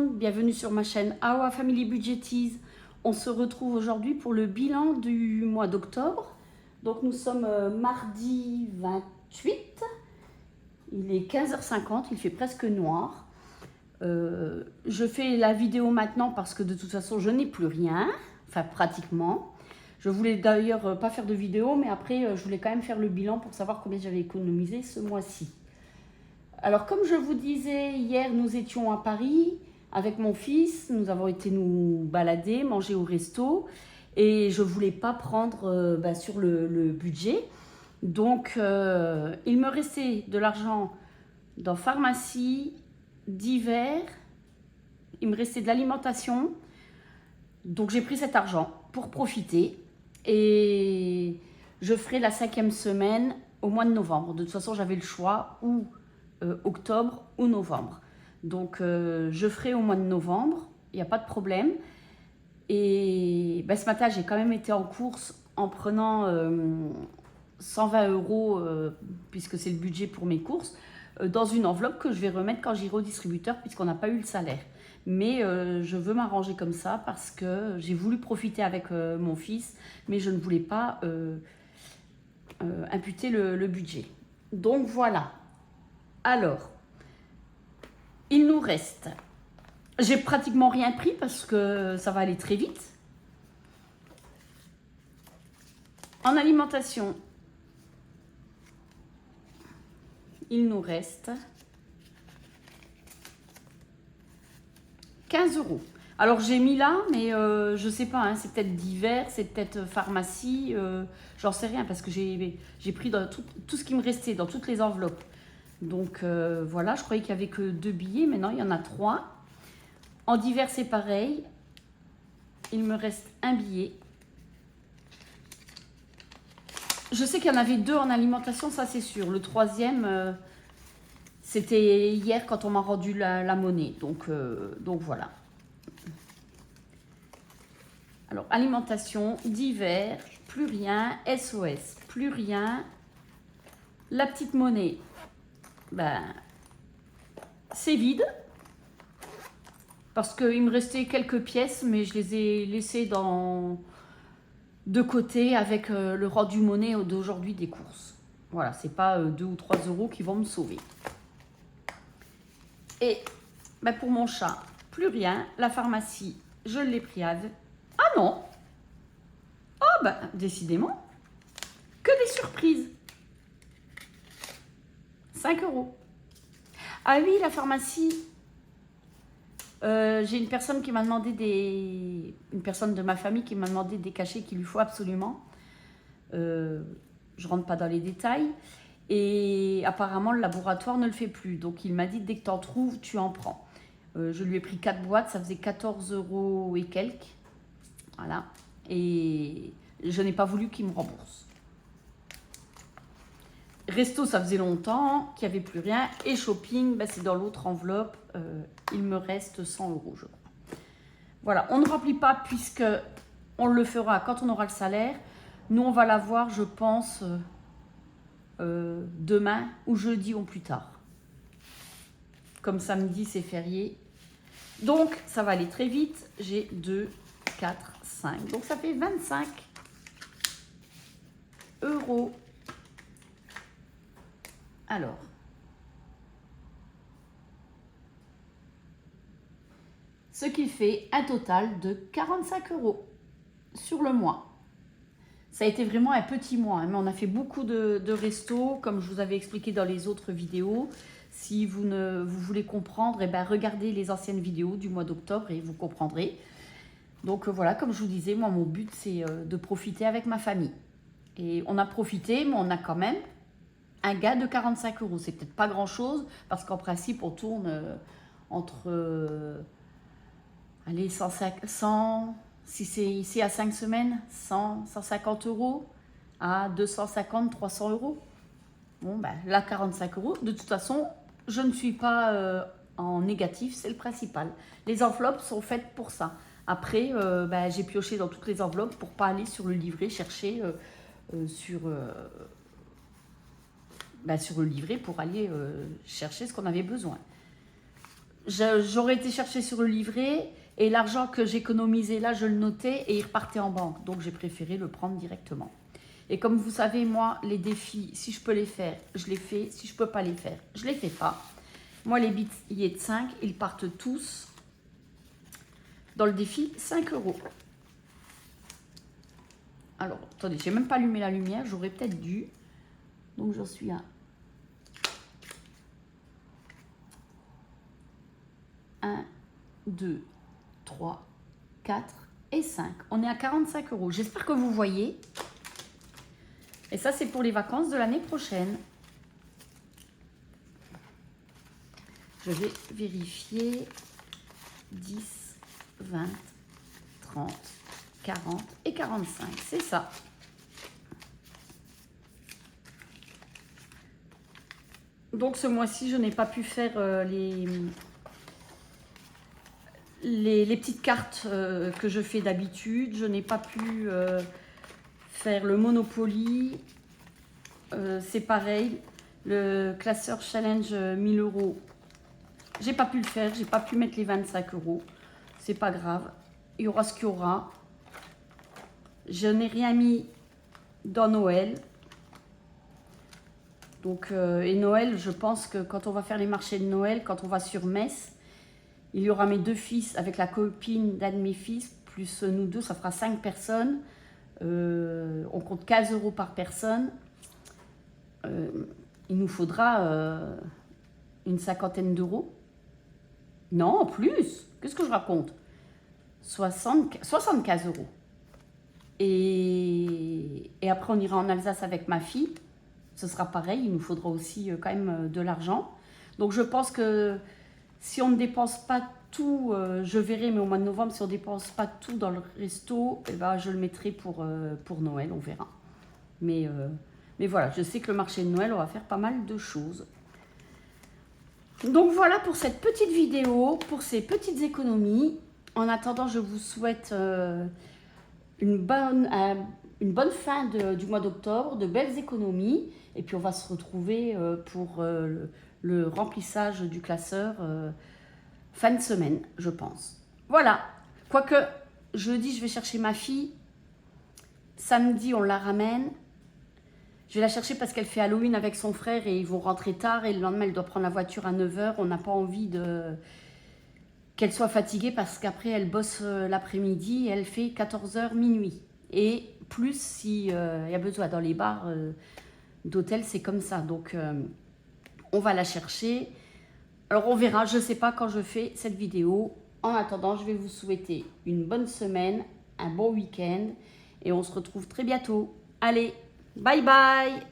monde, bienvenue sur ma chaîne Awa Family Budgetiz. On se retrouve aujourd'hui pour le bilan du mois d'octobre. Donc nous sommes mardi 28, il est 15h50, il fait presque noir. Je fais la vidéo maintenant parce que de toute façon je n'ai plus rien, enfin pratiquement. Je voulais d'ailleurs pas faire de vidéo, mais après je voulais quand même faire le bilan pour savoir combien j'avais économisé ce mois-ci. Alors comme je vous disais, hier nous étions à Paris avec mon fils, nous avons été nous balader, manger au resto et je ne voulais pas prendre sur le budget. Donc il me restait de l'argent dans pharmacie, divers, il me restait de l'alimentation. Donc j'ai pris cet argent pour profiter et je ferai la 5e semaine au mois de novembre. De toute façon j'avais le choix ou octobre ou novembre. Donc je ferai au mois de novembre, il n'y a pas de problème. Et ce matin j'ai quand même été en course en prenant 120 €, puisque c'est le budget pour mes courses, dans une enveloppe que je vais remettre quand j'irai au distributeur puisqu'on n'a pas eu le salaire. Mais je veux m'arranger comme ça parce que j'ai voulu profiter avec mon fils, mais je ne voulais pas imputer le budget. Donc voilà. Alors, il nous reste, j'ai pratiquement rien pris parce que ça va aller très vite. En alimentation, il nous reste 15 €. Alors j'ai mis là, mais je ne sais pas, hein, c'est peut-être divers, c'est peut-être pharmacie, j'en sais rien parce que j'ai pris dans tout ce qui me restait dans toutes les enveloppes. Donc voilà, je croyais qu'il n'y avait que 2 billets, mais non, il y en a 3. En divers, c'est pareil. Il me reste un billet. Je sais qu'il y en avait 2 en alimentation, ça c'est sûr. Le 3e, c'était hier quand on m'a rendu la monnaie. Donc voilà. Alors, alimentation, divers, plus rien. SOS, plus rien. La petite monnaie. C'est vide parce qu'il me restait quelques pièces, mais je les ai laissées de côté avec le rendu monnaie d'aujourd'hui des courses. Voilà, c'est pas 2 ou 3 € qui vont me sauver. Et pour mon chat, plus rien. La pharmacie, je l'ai pris avec. Ah non! Oh décidément, que des surprises. 5 €. Ah oui, la pharmacie, j'ai une personne qui m'a demandé une personne de ma famille qui m'a demandé des cachets qu'il lui faut absolument. Je rentre pas dans les détails. Et apparemment, le laboratoire ne le fait plus. Donc, il m'a dit, dès que tu en trouves, tu en prends. Je lui ai pris 4 boîtes, ça faisait 14 € et quelques. Voilà. Et je n'ai pas voulu qu'il me rembourse. Resto, ça faisait longtemps qu'il n'y avait plus rien. Et shopping, c'est dans l'autre enveloppe. Il me reste 100 €, je crois. Voilà, on ne remplit pas puisque on le fera quand on aura le salaire. Nous, on va l'avoir, je pense, demain ou jeudi ou plus tard. Comme samedi, c'est férié. Donc, ça va aller très vite. J'ai 2, 4, 5. Donc, ça fait 25 €. Alors, ce qui fait un total de 45 € sur le mois. Ça a été vraiment un petit mois, hein, mais on a fait beaucoup de restos, comme je vous avais expliqué dans les autres vidéos. Si vous voulez comprendre, regardez les anciennes vidéos du mois d'octobre et vous comprendrez. Donc voilà, comme je vous disais, moi mon but c'est de profiter avec ma famille. Et on a profité, mais on a quand même un gain de 45 €. C'est peut-être pas grand-chose, parce qu'en principe, on tourne entre, allez, 100, si c'est ici à 5 semaines, 100, 150 € à 250, 300 €. Bon, là, 45 €. De toute façon, je ne suis pas en négatif, c'est le principal. Les enveloppes sont faites pour ça. Après, j'ai pioché dans toutes les enveloppes pour pas aller sur le livret chercher sur le livret pour aller chercher ce qu'on avait besoin. j'aurais été chercher sur le livret et l'argent que j'économisais là, je le notais et il repartait en banque. Donc j'ai préféré le prendre directement. Et comme vous savez, moi, les défis, si je peux les faire, je les fais. Si je ne peux pas les faire, je ne les fais pas. Moi, les billets de 5, ils partent tous dans le défi 5 €. Alors, attendez, j'ai même pas allumé la lumière, j'aurais peut-être dû. Donc, j'en suis à 1, 2, 3, 4 et 5. On est à 45 €. J'espère que vous voyez. Et ça, c'est pour les vacances de l'année prochaine. Je vais vérifier 10, 20, 30, 40 et 45. C'est ça. Donc, ce mois-ci, je n'ai pas pu faire les petites cartes que je fais d'habitude. Je n'ai pas pu faire le Monopoly. C'est pareil. Le classeur challenge 1000 €. J'ai pas pu le faire. J'ai pas pu mettre les 25 €. C'est pas grave. Il y aura ce qu'il y aura. Je n'ai rien mis dans Noël. Donc, et Noël, je pense que quand on va faire les marchés de Noël, quand on va sur Metz, il y aura mes 2 fils avec la copine d'un de mes fils, plus nous deux, ça fera 5 personnes. On compte 15 € par personne. Il nous faudra une 50aine d'euros. Non, plus. Qu'est-ce que je raconte? 75 €. Et après, on ira en Alsace avec ma fille. Ce sera pareil, il nous faudra aussi quand même de l'argent. Donc, je pense que si on ne dépense pas tout, je verrai, mais au mois de novembre, si on ne dépense pas tout dans le resto, eh ben, je le mettrai pour Noël, on verra. Mais voilà, je sais que le marché de Noël, on va faire pas mal de choses. Donc voilà pour cette petite vidéo, pour ces petites économies. En attendant, je vous souhaite une bonne fin du mois d'octobre, de belles économies. Et puis on va se retrouver pour le remplissage du classeur fin de semaine, je pense. Voilà. Quoique, jeudi, je vais chercher ma fille. Samedi, on la ramène. Je vais la chercher parce qu'elle fait Halloween avec son frère et ils vont rentrer tard. Et le lendemain, elle doit prendre la voiture à 9 h. On n'a pas envie qu'elle soit fatiguée parce qu'après, elle bosse l'après-midi et elle fait 14 h, minuit. Et plus s'il y a besoin dans les bars d'hôtel, c'est comme ça. Donc, on va la chercher. Alors, on verra. Je ne sais pas quand je fais cette vidéo. En attendant, je vais vous souhaiter une bonne semaine, un bon week-end. Et on se retrouve très bientôt. Allez, bye bye!